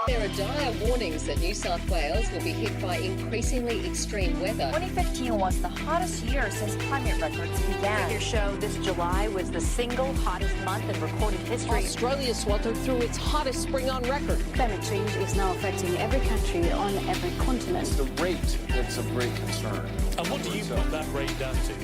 There are dire warnings that New South Wales will be hit by increasingly extreme weather. 2015 was the hottest year since climate records began. Figures show this July was the single hottest month in recorded history. Australia sweltered through its hottest spring on record. Climate change is now affecting every country on every continent. It's the rate that's of great concern. And what do you put that rate down to?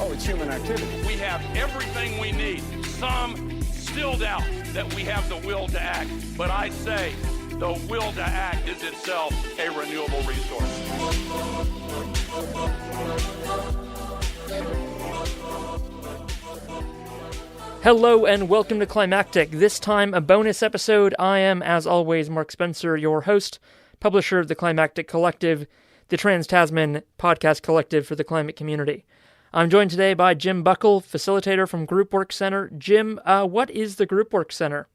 Oh, it's human activity. We have everything we need. Some still doubt that we have the will to act, but I say the will to act is itself a renewable resource. Hello and welcome to Climactic. This time a bonus episode. I am, as always, Mark Spencer, your host, publisher of the Climactic Collective, the Trans-Tasman podcast collective for the climate community. I'm joined today by Jim Buckell, facilitator from Groupwork Centre. Jim, what is the Groupwork Centre?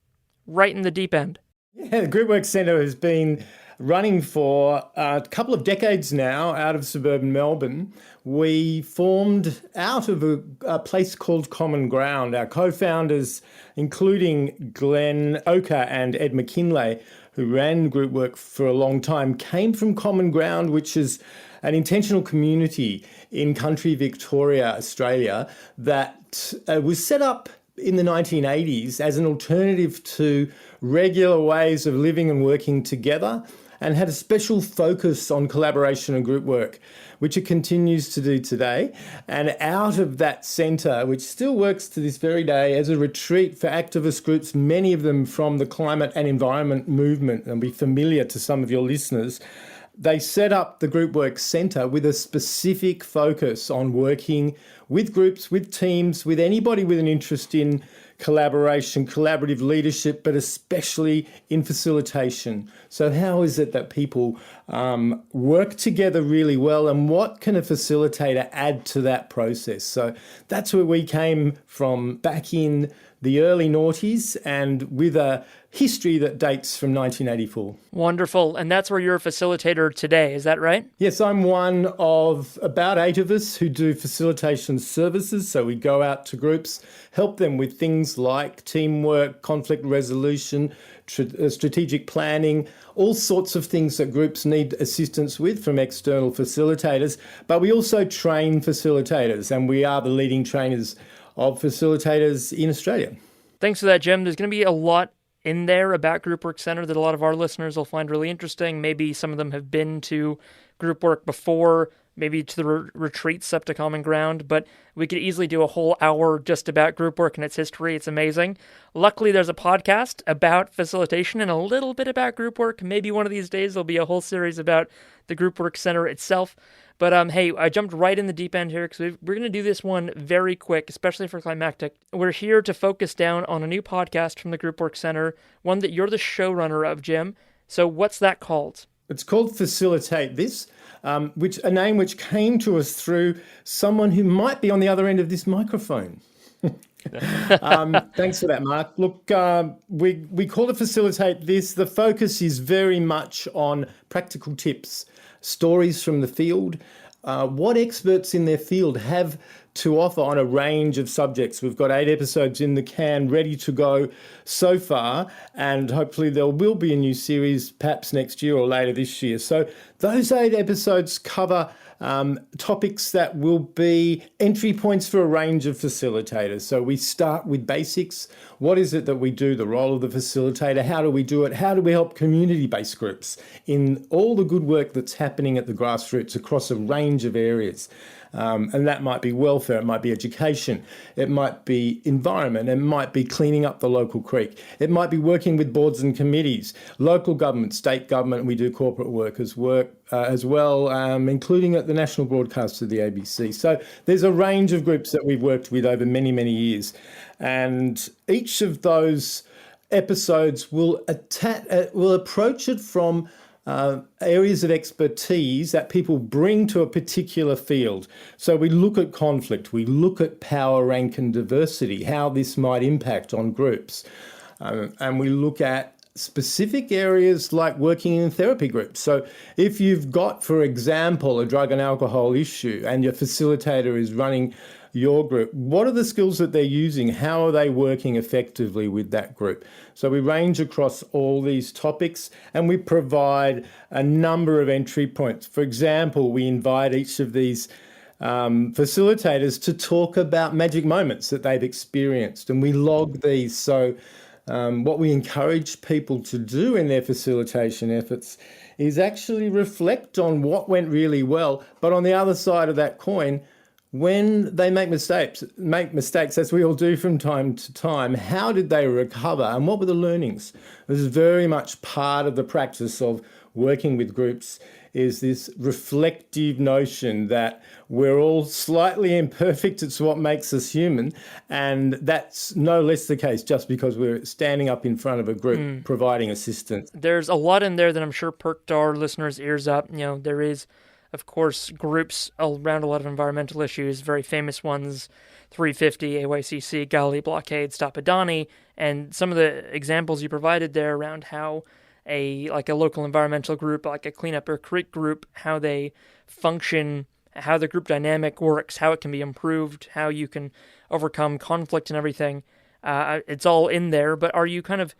Right in the deep end. Yeah, the Groupwork Centre has been running for a couple of decades now out of suburban Melbourne. We formed out of a place called Common Ground. Our co-founders, including Glenn Oka and Ed McKinlay, who ran Groupwork for a long time, came from Common Ground, which is an intentional community in country Victoria, Australia, that was set up in the 1980s as an alternative to regular ways of living and working together, and had a special focus on collaboration and group work, which it continues to do today. And out of that centre, which still works to this very day as a retreat for activist groups, many of them from the climate and environment movement, and be familiar to some of your listeners, they set up the Groupwork Centre with a specific focus on working with groups, with teams, with anybody with an interest in collaboration, collaborative leadership, but especially in facilitation. So how is it that people work together really well, and what can a facilitator add to that process? So that's where we came from back in the early noughties, and with a history that dates from 1984. Wonderful. And that's where you're a facilitator today, is that right? Yes, I'm one of about 8 of us who do facilitation services. So we go out to groups, help them with things like teamwork, conflict resolution, strategic planning, all sorts of things that groups need assistance with from external facilitators. But we also train facilitators, and we are the leading trainers of facilitators in Australia. Thanks for that, Jim. There's going to be a lot in there about Groupwork Centre that a lot of our listeners will find really interesting. Maybe some of them have been to Groupwork before, maybe to the retreats up to Common Ground, but we could easily do a whole hour just about Groupwork and its history. It's amazing. Luckily, there's a podcast about facilitation and a little bit about Groupwork. Maybe one of these days there'll be a whole series about the Groupwork Centre itself. But hey, I jumped right in the deep end here because we're going to do this one very quick, especially for Climactic. We're here to focus down on a new podcast from the Groupwork Centre, one that you're the showrunner of, Jim. So what's that called? It's called Facilitate This, which a name which came to us through someone who might be on the other end of this microphone. Thanks for that, Mark. Look, we call it Facilitate This. The focus is very much on practical tips, stories from the field, what experts in their field have to offer on a range of subjects. We've got 8 episodes in the can ready to go so far, and hopefully there will be a new series perhaps next year or later this year. So those 8 episodes cover topics that will be entry points for a range of facilitators. So we start with basics. What is it that we do? The role of the facilitator. How do we do it? How do we help community-based groups in all the good work that's happening at the grassroots across a range of areas? And that might be welfare, it might be education, it might be environment, it might be cleaning up the local creek, it might be working with boards and committees, local government, state government. We do corporate workers work as well, including at the national broadcast of the ABC. So there's a range of groups that we've worked with over many, many years. And each of those episodes will approach it from areas of expertise that people bring to a particular field. So we look at conflict, we look at power, rank and diversity, how this might impact on groups. And we look at specific areas like working in therapy groups. So if you've got, for example, a drug and alcohol issue and your facilitator is running your group. What are the skills that they're using? How are they working effectively with that group? So we range across all these topics and we provide a number of entry points. For example, we invite each of these facilitators to talk about magic moments that they've experienced, and we log these. So what we encourage people to do in their facilitation efforts is actually reflect on what went really well, but on the other side of that coin, when they make mistakes, as we all do from time to time, how did they recover and what were the learnings? This is very much part of the practice of working with groups, is this reflective notion that we're all slightly imperfect. It's what makes us human. And that's no less the case just because we're standing up in front of a group providing assistance. There's a lot in there that I'm sure perked our listeners' ears up. You know, there is, of course, groups around a lot of environmental issues, very famous ones, 350, AYCC, Galilee Blockade, Stop Adani, and some of the examples you provided there around how a local environmental group, like a Clean Up Your Creek group, how they function, how the group dynamic works, how it can be improved, how you can overcome conflict and everything. It's all in there, but are you kind of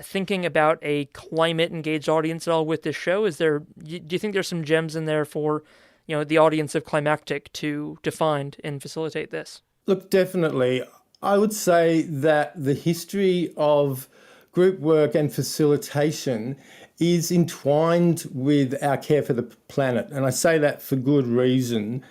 thinking about a climate-engaged audience at all with this show? Do you think there's some gems in there for, the audience of Climactic to find and facilitate this? Look, definitely. I would say that the history of group work and facilitation is entwined with our care for the planet. And I say that for good reason.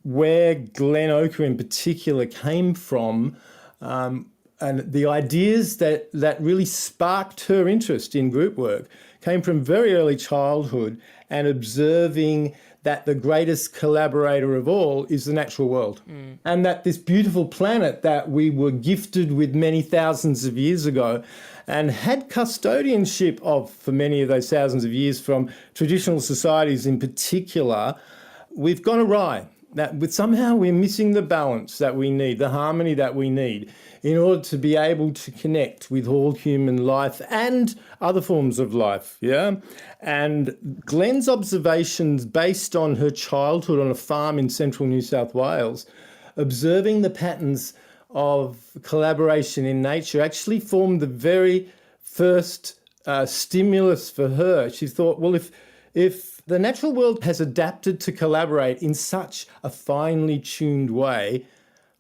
Where Glen Oker in particular came from, and the ideas that really sparked her interest in group work came from very early childhood and observing that the greatest collaborator of all is the natural world. And that this beautiful planet that we were gifted with many thousands of years ago and had custodianship of for many of those thousands of years from traditional societies in particular, we've gone awry. That somehow we're missing the balance that we need, the harmony that we need in order to be able to connect with all human life and other forms of life, yeah? And Glen's observations based on her childhood on a farm in central New South Wales, observing the patterns of collaboration in nature actually formed the very first stimulus for her. She thought, well, if the natural world has adapted to collaborate in such a finely tuned way,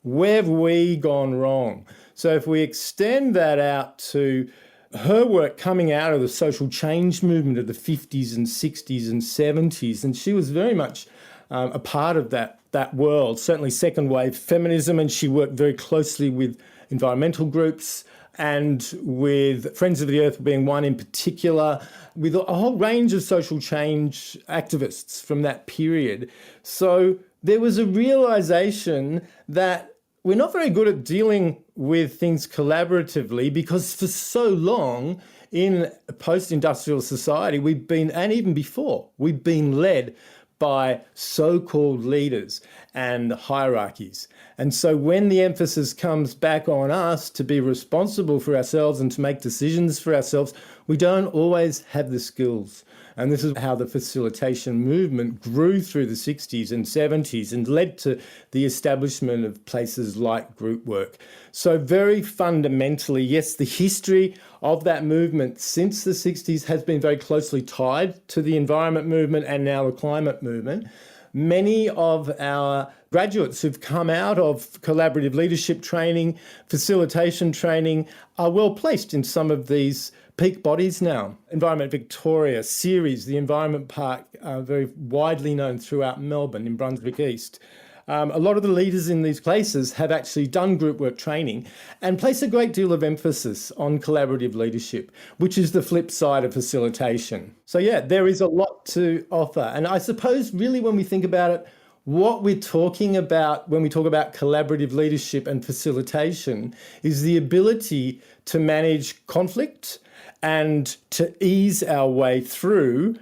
where have we gone wrong? So if we extend that out to her work coming out of the social change movement of the 50s and 60s and 70s, and she was very much a part of that world, certainly second wave feminism, and she worked very closely with environmental groups and with Friends of the Earth being one in particular, with a whole range of social change activists from that period. So there was a realization that we're not very good at dealing with things collaboratively because for so long in post-industrial society, we've been, and even before, we've been led by so-called leaders and hierarchies. And so when the emphasis comes back on us to be responsible for ourselves and to make decisions for ourselves, we don't always have the skills. And this is how the facilitation movement grew through the 60s and 70s and led to the establishment of places like group work. So very fundamentally, yes, the history of that movement since the 60s has been very closely tied to the environment movement and now the climate movement. Many of our graduates who've come out of collaborative leadership training, facilitation training, are well placed in some of these peak bodies now. Environment Victoria, Ceres, the Environment Park, very widely known throughout Melbourne in Brunswick East. A lot of the leaders in these places have actually done group work training and place a great deal of emphasis on collaborative leadership, which is the flip side of facilitation. So yeah, there is a lot to offer. And I suppose really when we think about it, what we're talking about when we talk about collaborative leadership and facilitation is the ability to manage conflict and to ease our way through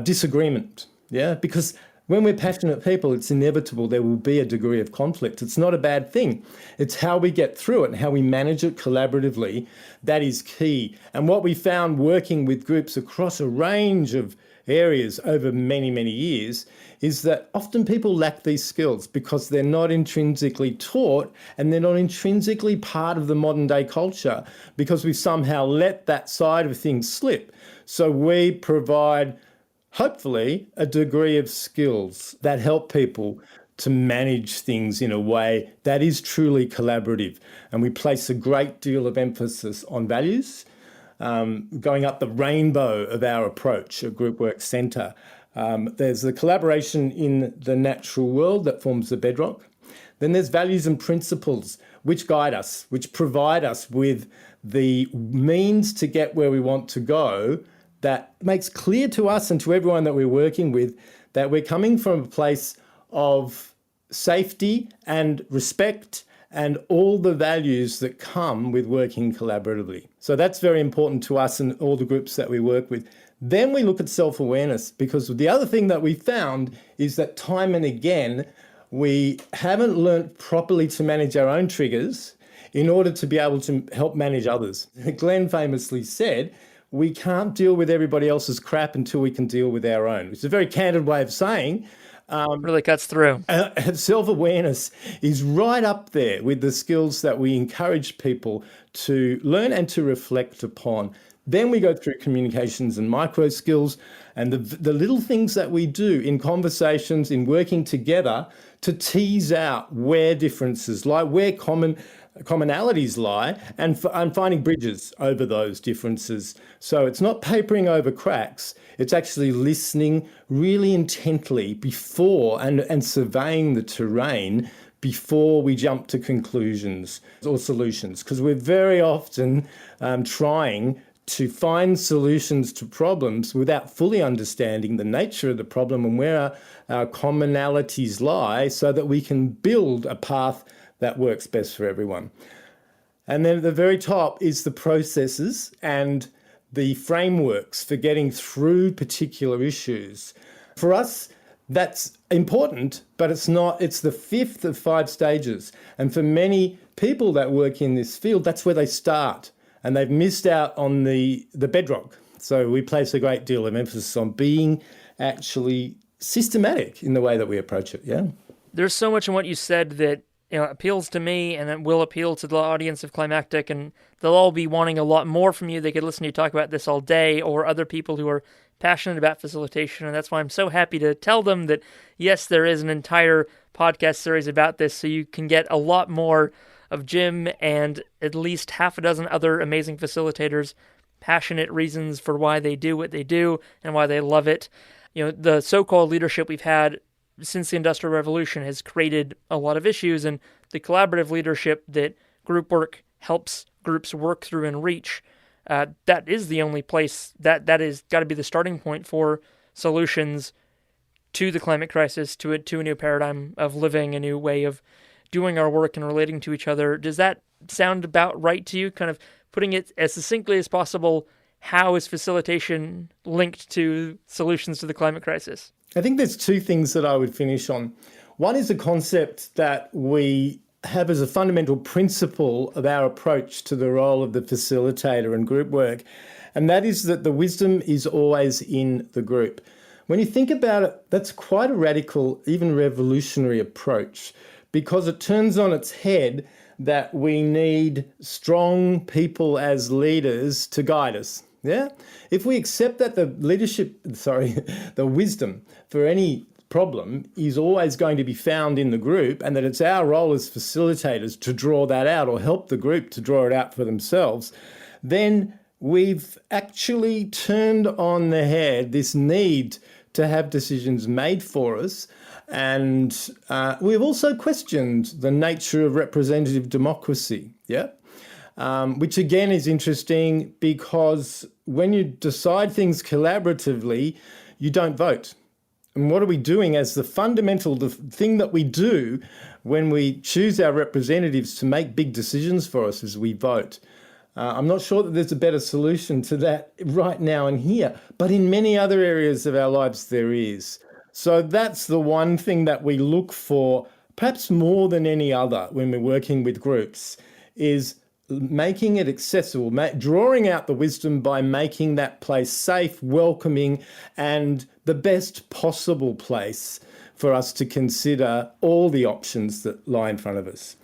disagreement. Yeah, because when we're passionate people, it's inevitable there will be a degree of conflict. It's not a bad thing. It's how we get through it and how we manage it collaboratively that is key. And what we found working with groups across a range of areas over many, many years is that often people lack these skills because they're not intrinsically taught and they're not intrinsically part of the modern day culture because we've somehow let that side of things slip. So we provide, hopefully, a degree of skills that help people to manage things in a way that is truly collaborative. And we place a great deal of emphasis on values, going up the rainbow of our approach at Groupwork Centre. There's the collaboration in the natural world that forms the bedrock. Then there's values and principles which guide us, which provide us with the means to get where we want to go, that makes clear to us and to everyone that we're working with that we're coming from a place of safety and respect and all the values that come with working collaboratively. So that's very important to us and all the groups that we work with. Then we look at self-awareness, because the other thing that we found is that time and again, we haven't learnt properly to manage our own triggers in order to be able to help manage others. Glenn famously said, we can't deal with everybody else's crap until we can deal with our own. It's a very candid way of saying, really cuts through. Self-awareness is right up there with the skills that we encourage people to learn and to reflect upon. Then we go through communications and micro skills and the little things that we do in conversations, in working together to tease out where differences lie, where commonalities lie, and finding bridges over those differences. So it's not papering over cracks, it's actually listening really intently before and surveying the terrain before we jump to conclusions or solutions, because we're very often trying to find solutions to problems without fully understanding the nature of the problem and where our commonalities lie, so that we can build a path that works best for everyone. And then at the very top is the processes and the frameworks for getting through particular issues. For us, that's important, but it's the fifth of 5 stages. And for many people that work in this field, that's where they start. And they've missed out on the bedrock. So we place a great deal of emphasis on being actually systematic in the way that we approach it, yeah? There's so much in what you said that appeals to me and it will appeal to the audience of Climactic, and they'll all be wanting a lot more from you. They could listen to you talk about this all day, or other people who are passionate about facilitation, and that's why I'm so happy to tell them that, yes, there is an entire podcast series about this, so you can get a lot more of Jim and at least half a dozen other amazing facilitators' passionate reasons for why they do what they do and why they love it. The so-called leadership we've had since the Industrial Revolution has created a lot of issues, and the collaborative leadership that group work helps groups work through and reach, that is the only place that is got to be the starting point for solutions to the climate crisis, to a new paradigm of living, a new way of doing our work and relating to each other. Does that sound about right to you? Kind of putting it as succinctly as possible, how is facilitation linked to solutions to the climate crisis? I think there's 2 things that I would finish on. One is a concept that we have as a fundamental principle of our approach to the role of the facilitator in group work, and that is that the wisdom is always in the group. When you think about it, that's quite a radical, even revolutionary approach, because it turns on its head that we need strong people as leaders to guide us. Yeah? If we accept that the wisdom for any problem is always going to be found in the group, and that it's our role as facilitators to draw that out or help the group to draw it out for themselves, then we've actually turned on the head this need to have decisions made for us. And we've also questioned the nature of representative democracy, which again is interesting, because when you decide things collaboratively, you don't vote. And what are we doing as the thing that we do when we choose our representatives to make big decisions for us is we vote. I'm not sure that there's a better solution to that right now and here, but in many other areas of our lives there is. So that's the one thing that we look for, perhaps more than any other when we're working with groups, is making it accessible, drawing out the wisdom by making that place safe, welcoming, and the best possible place for us to consider all the options that lie in front of us.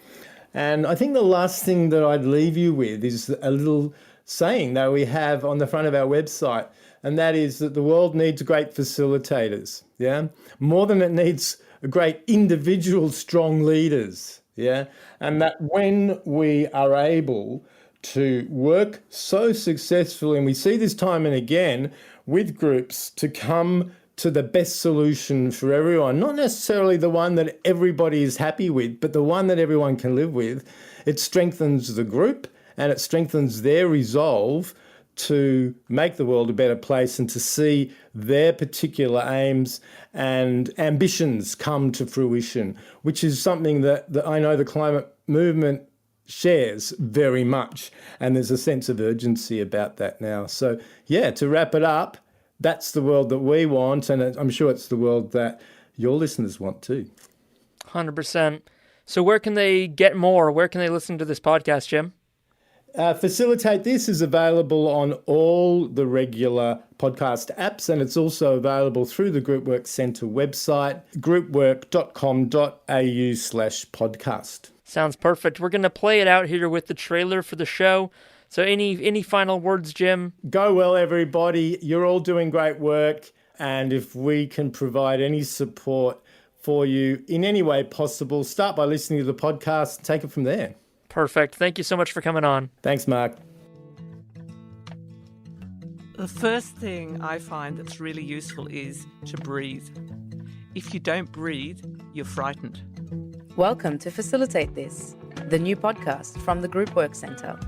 And I think the last thing that I'd leave you with is a little saying that we have on the front of our website, and that is that the world needs great facilitators, yeah? More than it needs great individual strong leaders, yeah? And that when we are able to work so successfully, and we see this time and again with groups, to come to the best solution for everyone, not necessarily the one that everybody is happy with, but the one that everyone can live with, it strengthens the group and it strengthens their resolve to make the world a better place and to see their particular aims and ambitions come to fruition, which is something that I know the climate movement shares very much. And there's a sense of urgency about that now. So, yeah, to wrap it up, that's the world that we want, and I'm sure it's the world that your listeners want too. 100%. So where can they get more? Where can they listen to this podcast, Jim? Facilitate This is available on all the regular podcast apps, and it's also available through the Groupwork Centre website, groupwork.com.au/podcast. Sounds perfect. We're going to play it out here with the trailer for the show. So any final words, Jim? Go well, everybody. You're all doing great work. And if we can provide any support for you in any way possible, start by listening to the podcast and take it from there. Perfect. Thank you so much for coming on. Thanks, Mark. The first thing I find that's really useful is to breathe. If you don't breathe, you're frightened. Welcome to Facilitate This, the new podcast from the Groupwork Centre.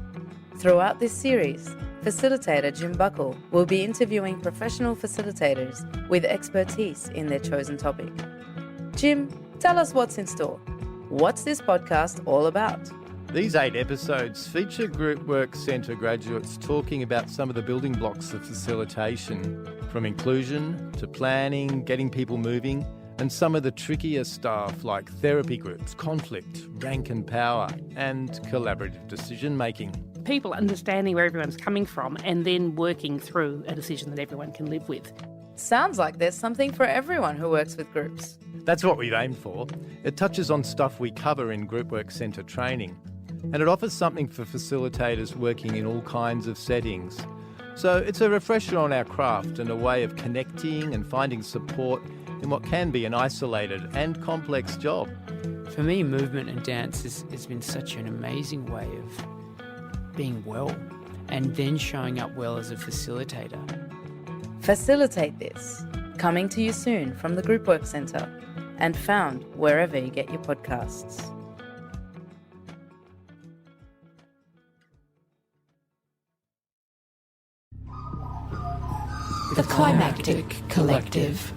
Throughout this series, facilitator Jim Buckell will be interviewing professional facilitators with expertise in their chosen topic. Jim, tell us what's in store. What's this podcast all about? These 8 episodes feature Groupwork Centre graduates talking about some of the building blocks of facilitation, from inclusion to planning, getting people moving, and some of the trickier stuff like therapy groups, conflict, rank and power, and collaborative decision-making. People understanding where everyone's coming from and then working through a decision that everyone can live with. Sounds like there's something for everyone who works with groups. That's what we've aimed for. It touches on stuff we cover in Groupwork Centre training, and it offers something for facilitators working in all kinds of settings. So it's a refresher on our craft and a way of connecting and finding support in what can be an isolated and complex job. For me, movement and dance has been such an amazing way of being well and then showing up well as a facilitator. Facilitate This, coming to you soon from the Groupwork Centre and found wherever you get your podcasts. The Climactic Collective.